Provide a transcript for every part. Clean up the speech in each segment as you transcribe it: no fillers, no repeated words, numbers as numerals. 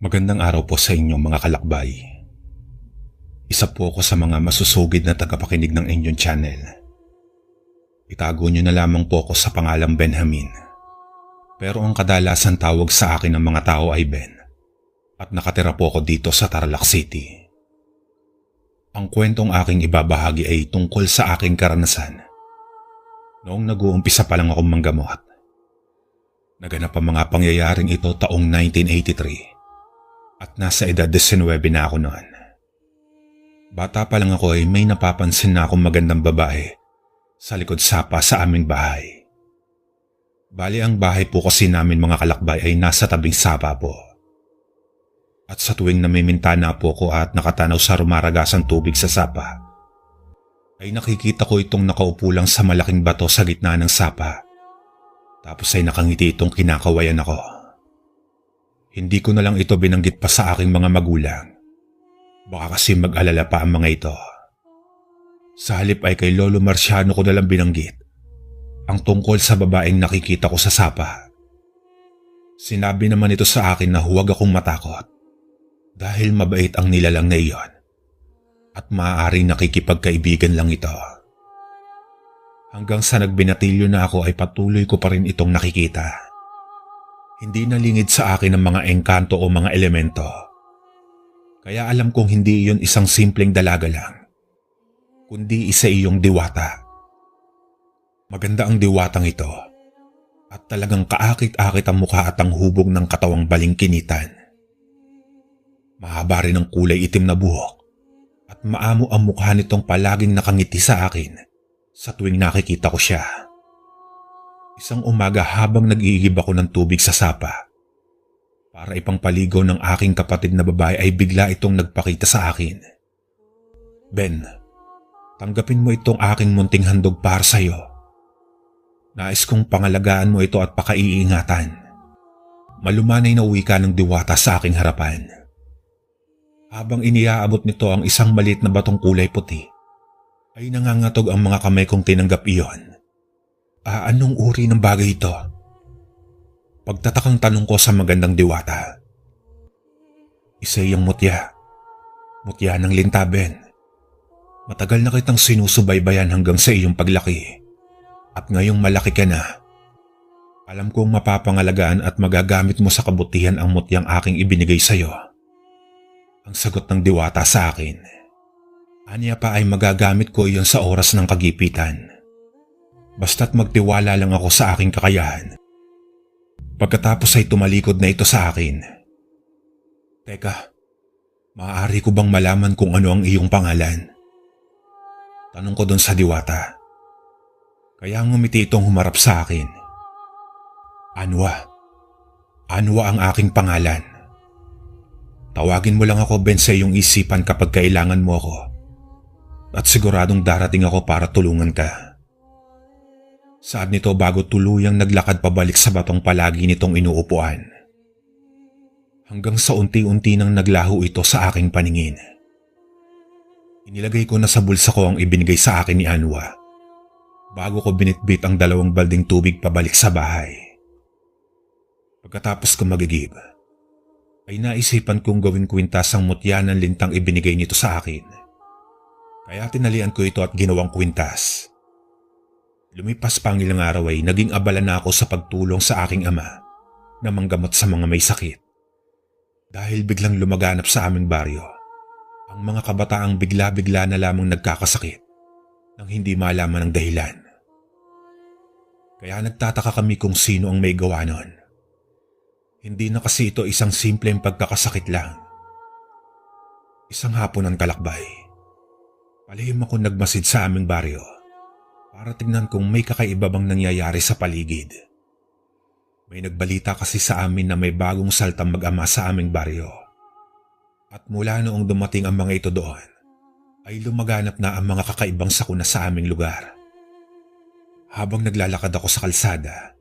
Magandang araw po sa inyong mga kalakbay. Isa po ako sa mga masusugid na tagapakinig ng inyong channel. Itago niyo na lamang po ako sa pangalang Benjamin. Pero ang kadalasan tawag sa akin ng mga tao ay Ben. At nakatira po ako dito sa Tarlac City. Ang kwentong aking ibabahagi ay tungkol sa aking karanasan. Noong nag-uumpisa pa lang akong manggamot. Naganap ang mga pangyayaring ito taong 1983. At nasa edad 19 na ako noon. Bata pa lang ako ay may napapansin na akong magandang babae sa likod sapa sa aming bahay. Bali ang bahay po kasi namin mga kalakbay ay nasa tabing sapa po. At sa tuwing namimintana po ko at nakatanaw sa rumaragasang tubig sa sapa, ay nakikita ko itong nakaupo lang sa malaking bato sa gitna ng sapa. Tapos ay nakangiti itong kinakawayan ako. Hindi ko na lang ito binanggit pa sa aking mga magulang. Baka kasi mag-alala pa ang mga ito. Sa halip ay kay Lolo Marciano ko na lang binanggit ang tungkol sa babaeng nakikita ko sa sapa. Sinabi naman ito sa akin na huwag akong matakot dahil mabait ang nilalang na iyon at maaaring nakikipagkaibigan lang ito. Hanggang sa nagbinatilyo na ako ay patuloy ko pa rin itong nakikita. Hindi nalingid sa akin ang mga engkanto o mga elemento. Kaya alam kong hindi iyon isang simpleng dalaga lang, kundi isa iyong diwata. Maganda ang diwatang ito at talagang kaakit-akit ang mukha at ang hubog ng katawang balingkinitan. Mahaba rin ang kulay itim na buhok at maamo ang mukha nitong palaging nakangiti sa akin sa tuwing nakikita ko siya. Isang umaga habang nag-iigib ako ng tubig sa sapa, para ipangpaligaw ng aking kapatid na babae ay bigla itong nagpakita sa akin. Ben, tanggapin mo itong aking munting handog para sa'yo. Nais kong pangalagaan mo ito at pakaiingatan. Malumanay na wika ng diwata sa aking harapan. Habang iniaabot nito ang isang maliit na batong kulay puti, ay nangangatog ang mga kamay kong tinanggap iyon. Anong uri ng bagay ito? Pagtatakang tanong ko sa magandang diwata. Isa iyang mutya. Mutya ng lintaben. Matagal na kitang sinusubaybayan hanggang sa iyong paglaki. At ngayong malaki ka na. Alam kong mapapangalagaan at magagamit mo sa kabutihan ang mutyang aking ibinigay sa iyo. Ang sagot ng diwata sa akin. Aniya pa ay magagamit ko iyon sa oras ng kagipitan. Basta't magtiwala lang ako sa aking kakayahan. Pagkatapos ay tumalikod na ito sa akin. Teka, maaari ko bang malaman kung ano ang iyong pangalan? Tanong ko doon sa diwata. Kaya ngumiti itong humarap sa akin. Anwa. Anwa ang aking pangalan. Tawagin mo lang ako Ben sa iyong isipan kapag kailangan mo ako. At siguradong darating ako para tulungan ka. Saad nito bago tuluyang naglakad pabalik sa batong palagi nitong inuupuan. Hanggang sa unti-unti nang naglaho ito sa aking paningin. Inilagay ko na sa bulsa ko ang ibinigay sa akin ni Anwa. Bago ko binitbit ang 2 balding tubig pabalik sa bahay. Pagkatapos ko magigib, ay naisipan kong gawin kwintas ang mutya ng lintang ibinigay nito sa akin. Kaya tinalian ko ito at ginawang kwintas. Lumipas pa ang ilang araw ay naging abala na ako sa pagtulong sa aking ama na manggamot sa mga may sakit. Dahil biglang lumaganap sa aming baryo ang mga kabataang bigla-bigla na lamang nagkakasakit nang hindi malaman ang dahilan. Kaya nagtataka kami kung sino ang may gawa nun. Hindi na kasi ito isang simpleng pagkakasakit lang. Isang hapon ng kalakbay, palihim ako nagmasid sa aming baryo para tignan kung may kakaiba bang nangyayari sa paligid. May nagbalita kasi sa amin na may bagong saltang mag-ama sa aming baryo. At mula noong dumating ang mga ito doon, ay lumaganap na ang mga kakaibang sakuna sa aming lugar. Habang naglalakad ako sa kalsada,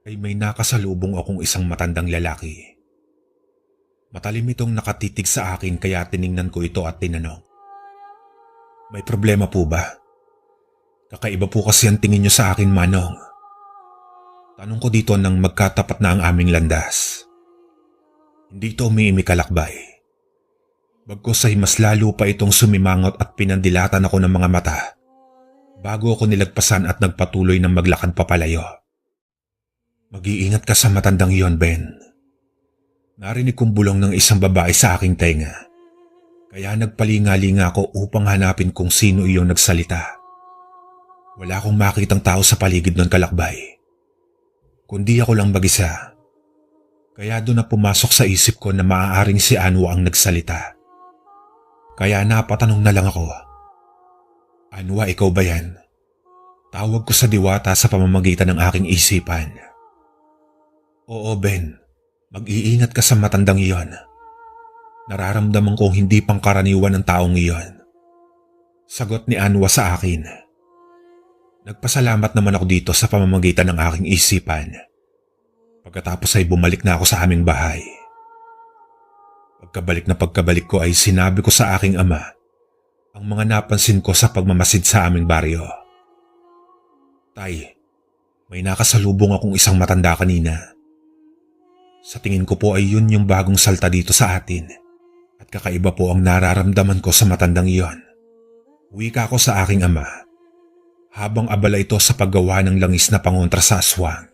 ay may nakasalubong akong isang matandang lalaki. Matalim itong nakatitig sa akin kaya tiningnan ko ito at tinanong. May problema po ba? Kakaiba po kasi ang tingin niyo sa akin, Manong. Tanong ko dito nang magkatapat na ang aming landas. Hindi ito umiimik kalakbay. Bagkus ay mas lalo pa itong sumimangot at pinandilatan ako ng mga mata bago ako nilagpasan at nagpatuloy ng maglakad papalayo. Mag-iingat ka sa matandang iyon, Ben. Narinig kong bulong ng isang babae sa aking tenga. Kaya nagpalinga-linga ako upang hanapin kung sino iyong nagsalita. Wala akong makitang tao sa paligid ng kalakbay. Kundi ako lang mag-isa. Kaya doon na pumasok sa isip ko na maaaring si Anwa ang nagsalita. Kaya napatanong na lang ako. Anwa, ikaw ba yan? Tawag ko sa diwata sa pamamagitan ng aking isipan. Oo, Ben. Mag-iingat ka sa matandang iyon. Nararamdaman kong hindi pangkaraniwan ng taong iyon. Sagot ni Anwa sa akin. Nagpasalamat naman ako dito sa pamamagitan ng aking isipan. Pagkatapos ay bumalik na ako sa aming bahay. Pagkabalik ko ay sinabi ko sa aking ama ang mga napansin ko sa pagmamasid sa aming baryo. Tay, may nakasalubong akong isang matanda kanina. Sa tingin ko po ay yun yung bagong salta dito sa atin at kakaiba po ang nararamdaman ko sa matandang iyon. Wika ko sa aking ama habang abala ito sa paggawa ng langis na pangontra sa aswang.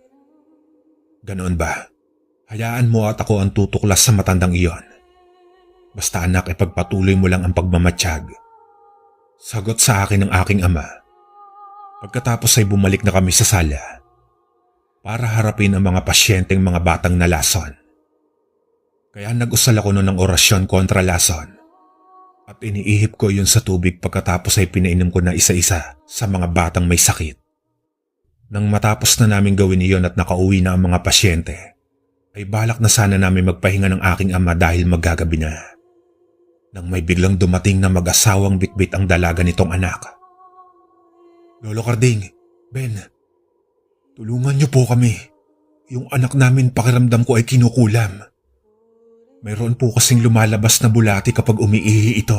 Ganoon ba? Hayaan mo at ako ang tutuklas sa matandang iyon. Basta anak, ipagpatuloy mo lang ang pagmamatsyag. Sagot sa akin ng aking ama. Pagkatapos ay bumalik na kami sa sala para harapin ang mga pasyenteng mga batang nalason. Kaya nag-usal ako noon ng orasyon kontra lason. At iniihip ko yun sa tubig pagkatapos ay pinainom ko na isa-isa sa mga batang may sakit. Nang matapos na namin gawin iyon at nakauwi na ang mga pasyente, ay balak na sana namin magpahinga ng aking ama dahil maggagabi na. Nang may biglang dumating na mag-asawang bitbit ang dalaga nitong anak. Lolo Carding, Ben, tulungan niyo po kami. Yung anak namin pakiramdam ko ay kinukulam. Mayroon po kasing lumalabas na bulati kapag umiihi ito.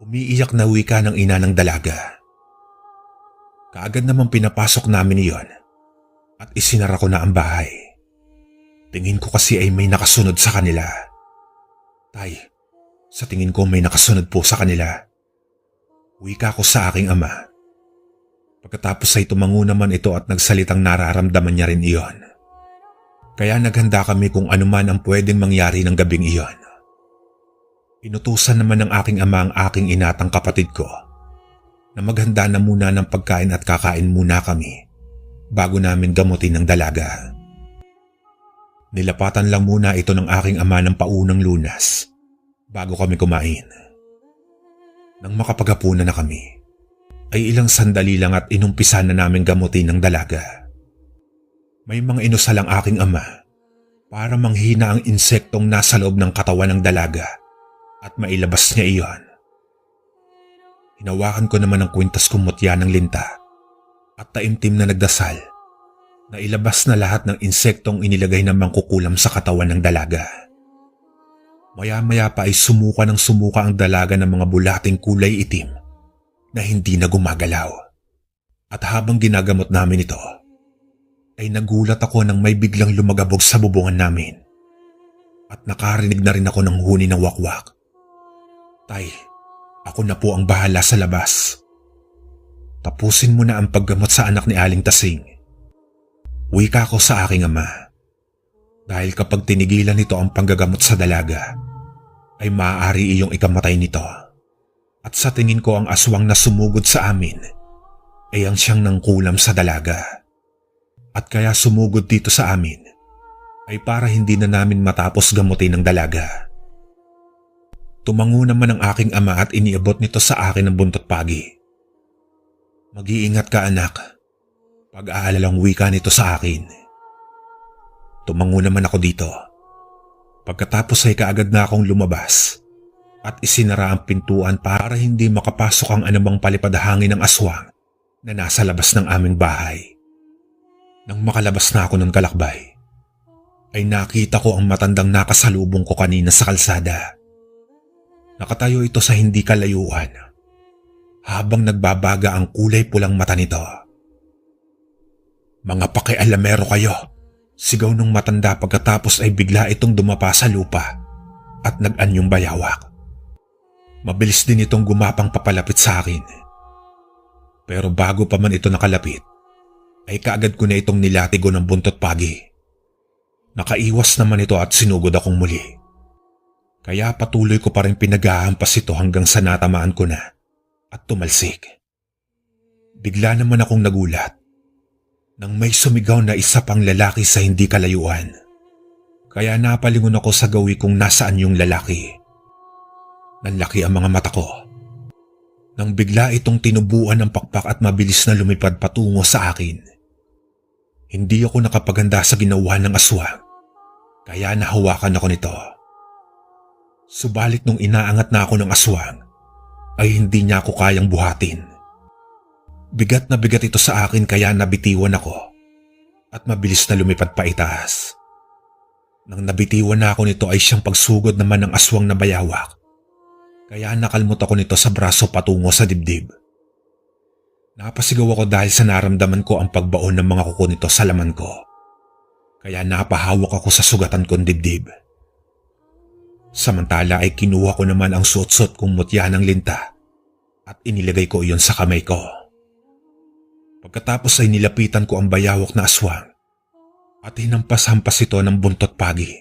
Umiiyak na wika ng ina ng dalaga. Kaagad namang pinapasok namin iyon at isinara ko na ang bahay. Tingin ko kasi ay may nakasunod sa kanila. Tay, sa tingin ko may nakasunod po sa kanila. Wika ko sa aking ama. Pagkatapos ay tumango naman ito at nagsalitang nararamdaman niya rin iyon. Kaya naghanda kami kung anuman ang pwedeng mangyari ng gabing iyon. Inutusan naman ng aking ama ang aking inatang kapatid ko na maghanda na muna ng pagkain at kakain muna kami bago namin gamutin ng dalaga. Nilapatan lang muna ito ng aking ama ng paunang lunas bago kami kumain. Nang makapaghapunan na kami, ay ilang sandali lang at inumpisa na namin gamutin ng dalaga. May mga inusal ang aking ama para manghina ang insektong nasa loob ng katawan ng dalaga at mailabas niya iyon. Hinawakan ko naman ang kwintas kong mutya ng linta at taimtim na nagdasal na ilabas na lahat ng insektong inilagay na mangkukulam sa katawan ng dalaga. Maya-maya pa ay sumuka ng sumuka ang dalaga ng mga bulating kulay itim na hindi na gumagalaw. At habang ginagamot namin ito, ay nagulat ako nang may biglang lumagabog sa bubungan namin. At nakarinig na rin ako ng huni ng wakwak. Tay, ako na po ang bahala sa labas. Tapusin mo na ang paggamot sa anak ni Aling Tasing. Wika ko sa aking ama. Dahil kapag tinigilan nito ang panggagamot sa dalaga, ay maaari iyong ikamatay nito. At sa tingin ko ang aswang na sumugod sa amin ay ang siyang nangkulam sa dalaga. At kaya sumugod dito sa amin ay para hindi na namin matapos gamutin ng dalaga. Tumango naman ang aking ama at iniabot nito sa akin ang buntot pagi. Mag-iingat ka anak, pag-aalalang wika nito sa akin. Tumango naman ako dito. Pagkatapos ay kaagad na akong lumabas at isinara ang pintuan para hindi makapasok ang anumang palipadahangin ng aswang na nasa labas ng aming bahay. Nang makalabas na ako ng kalakbay, ay nakita ko ang matandang nakasalubong ko kanina sa kalsada. Nakatayo ito sa hindi kalayuan habang nagbabaga ang kulay pulang mata nito. Mga pakialamero kayo, Sigaw ng matanda pagkatapos ay bigla itong dumapa sa lupa at nag-anyong bayawak. Mabilis din itong gumapang papalapit sa akin. Pero bago pa man ito nakalapit, ay kaagad ko na itong nilatigo ng buntot pagi. Nakaiwas naman ito at sinugod akong muli. Kaya patuloy ko pa rin pinag-ahampas ito hanggang sa natamaan ko na at tumalsik. Bigla naman akong nagulat nang may sumigaw na isa pang lalaki sa hindi kalayuan. Kaya napalingon ako sa gawi kung nasaan yung lalaki. Nanlaki ang mga mata ko nang bigla itong tinubuan ng pakpak at mabilis na lumipad patungo sa akin. Hindi ako nakapaganda sa ginawa ng aswang, kaya nahawakan ako nito. Subalit nung inaangat na ako ng aswang, ay hindi niya ako kayang buhatin. Bigat na bigat ito sa akin kaya nabitiwan ako at mabilis na lumipad pa itaas. Nang nabitiwan na ako nito ay siyang pagsugod naman ng aswang na bayawak. Kaya nakalmot ako nito sa braso patungo sa dibdib. Napasigaw ako dahil sa naramdaman ko ang pagbaon ng mga kuko nito sa laman ko. Kaya napahawak ako sa sugatan kong dibdib. Samantala ay kinuha ko naman ang suot-suot kong mutya ng linta at inilagay ko iyon sa kamay ko. Pagkatapos ay nilapitan ko ang bayawak na aswang at hinampas-hampas ito ng buntot pagi.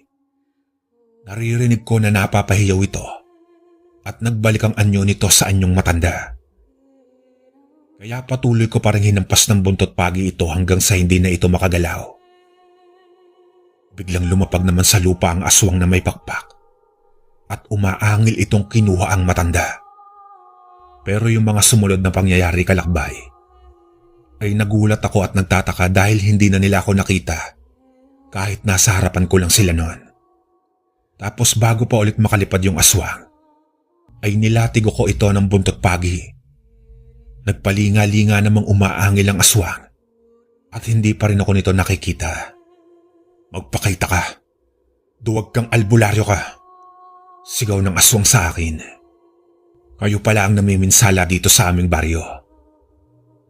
Naririnig ko na napapahiyaw ito at nagbalik ang anyo nito sa anyong matanda. Kaya patuloy ko pa rin hinampas ng buntot pagi ito hanggang sa hindi na ito makagalaw. Biglang lumapag naman sa lupa ang aswang na may pakpak at umaangil itong kinuha ang matanda. Pero yung mga sumunod na pangyayari kalakbay, ay nagulat ako at nagtataka dahil hindi na nila ako nakita kahit nasa harapan ko lang sila noon. Tapos bago pa ulit makalipad yung aswang, ay nilatigo ko ito ng buntot pagi. Nagpalinga-linga namang umaangil ang aswang at hindi pa rin ako nito nakikita. Magpakaita ka. Duwag kang albularyo ka. Sigaw ng aswang sa akin. Kayo pala ang namiminsala dito sa aming baryo.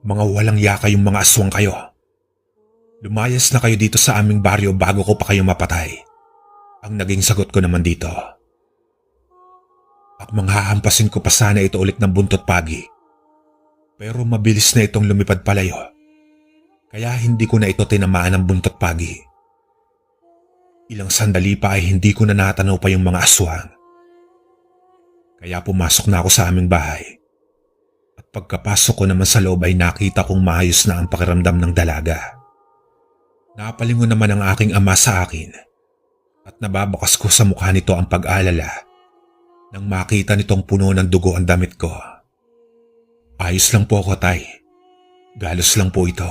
Mga walang yaka yung mga aswang kayo. Lumayas na kayo dito sa aming baryo bago ko pa kayo mapatay. Ang naging sagot ko naman dito. At manghahampasin ko pa sana ito ulit ng buntot pagi. Pero mabilis na itong lumipad palayo. Kaya hindi ko na ito tinamaan ng buntot pagi. Ilang sandali pa ay hindi ko na natanaw pa yung mga aswang. Kaya pumasok na ako sa aming bahay. At pagkapasok ko naman sa loob ay nakita kong maayos na ang pakiramdam ng dalaga. Napalingon naman ang aking ama sa akin at nababakas ko sa mukha nito ang pag-alala nang makita nitong puno ng dugo ang damit ko. Ayos lang po ako, tay. Galos lang po ito.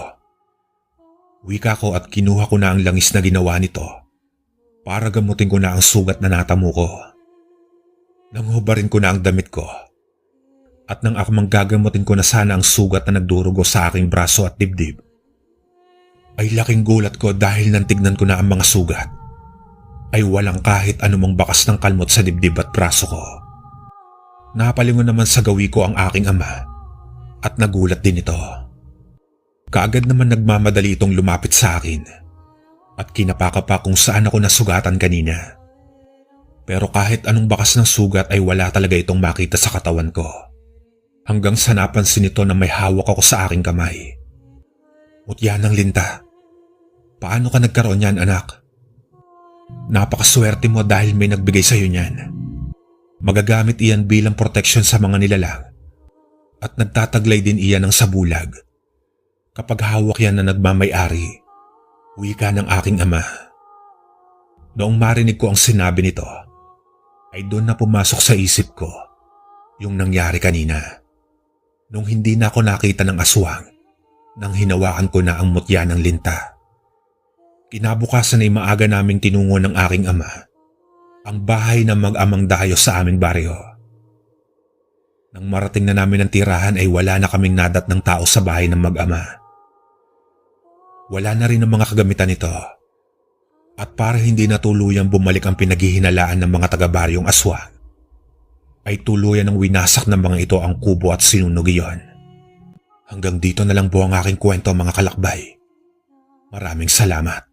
Wika ko at kinuha ko na ang langis na ginawa nito para gamutin ko na ang sugat na natamo ko. Nang hubarin ko na ang damit ko at nang akmang gagamutin ko na sana ang sugat na nagdurugo sa aking braso at dibdib, ay laking gulat ko dahil nang tignan ko na ang mga sugat ay walang kahit anumang bakas ng kalmot sa dibdib at braso ko. Napalingon naman sa gawi ko ang aking ama at nagulat din ito. Kaagad naman nagmamadali itong lumapit sa akin at kinapaka pa kung saan ako nasugatan kanina. Pero kahit anong bakas ng sugat ay wala talaga itong makita sa katawan ko. Hanggang sa napansin ito na may hawak ako sa aking kamay. Mutya ng linta. Paano ka nagkaroon yan, anak? Napakaswerte mo dahil may nagbigay sa'yo niyan. Magagamit iyan bilang proteksyon sa mga nilalang. At nagtataglay din iyan ng sabulag. Kapag hawak yan na nagmamay-ari, wika ng aking ama. Noong marinig ko ang sinabi nito, ay doon na pumasok sa isip ko yung nangyari kanina. Nung hindi na ako nakita ng aswang, nang hinawakan ko na ang mutya ng linta. Kinabukasan ay maaga naming tinungo ng aking ama ang bahay ng mag-amang dayo sa aming baryo. Nang marating na namin ang tirahan ay wala na kaming nadat ng tao sa bahay ng mag-ama. Wala na rin ang mga kagamitan nito. At para hindi na tuluyang bumalik ang pinaghihinalaan ng mga taga-baryong aswang, ay tuluyan ng winasak ng mga ito ang kubo at sinunog iyon. Hanggang dito na lang po ang aking kwento, mga kalakbay. Maraming salamat.